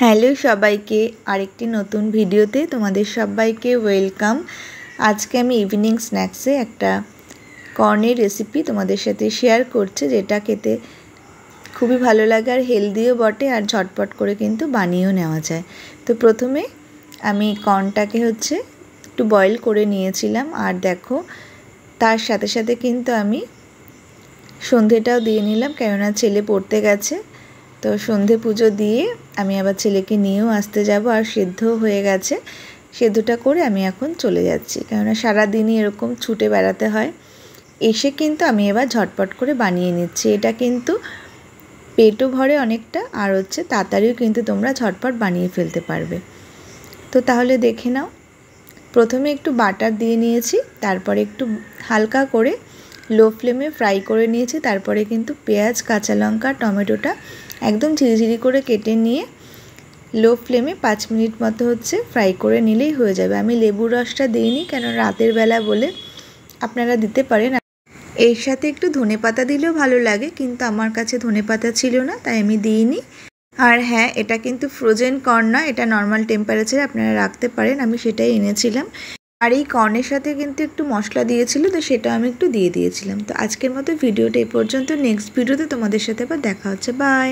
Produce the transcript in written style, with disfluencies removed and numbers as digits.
Hello সবাইকে আরেকটি নতুন ভিডিওতে তোমাদের সবাইকে ওয়েলকাম। আজকে আমি ইভিনিং স্ন্যাক্সে একটা কর্নের রেসিপি তোমাদের সাথে শেয়ার করছি, যেটা খেতে খুবই ভালো লাগে আর হেলদিও বটে, আর ঝটপট করে কিন্তু বানিয়েও নেওয়া যায়। তো প্রথমে আমি কর্নটাকে একটু বয়েল করে নিয়েছিলাম, আর দেখো তার সাথে সাথে কিন্তু আমি সন্ধেটাও দিয়ে নিলাম, কেননা ছেলে পড়তে গেছে। তো সন্ধে পুজো দিয়ে আমি আবার ছেলেকে নিয়েও আসতে যাব, আর সেদ্ধ হয়ে গেছে। সেদ্ধটা করে আমি এখন চলে যাচ্ছি, কেননা সারাদিনই এরকম ছুটে বেড়াতে হয়। এসে কিন্তু আমি এবার ঝটপট করে বানিয়ে নিচ্ছি। এটা কিন্তু পেটও ভরে অনেকটা, আর তাড়াতাড়িও কিন্তু তোমরা ঝটপট বানিয়ে ফেলতে পারবে। তো তাহলে দেখে নাও। প্রথমে একটু বাটার দিয়ে নিয়েছি, তারপরে একটু হালকা করে লো ফ্লেমে ফ্রাই করে নিয়েছি। তারপরে কিন্তু পেঁয়াজ, কাঁচা লঙ্কা, টমেটোটা একদম ঝিরিঝিরি করে কেটে নিয়ে লো ফ্লেমে 5 মিনিট মতো ফ্রাই করে নিলেই হয়ে যাবে। আমি লেবুর রসটা দিইনি, কেন রাতের বেলা বলে, আপনারা দিতে পারেন। এর সাথে একটু ধনেপাতা দিলেও ভালো লাগে, কিন্তু আমার কাছে ধনেপাতা ছিল না, তাই আমি দিইনি। আর হ্যাঁ, এটা কিন্তু ফ্রোজেন কর্ন না, এটা নর্মাল টেম্পারেচারে আপনারা রাখতে পারেন, আমি সেটাই এনেছিলাম। আর এই কর্নের সাথে কিন্তু একটু মশলা দিয়েছিল, তো সেটা আমি একটু দিয়ে দিয়েছিলাম। তো আজকের মতো ভিডিওটা এই পর্যন্ত। নেক্সট ভিডিওতে তোমাদের সাথে আবার দেখা হচ্ছে। বাই।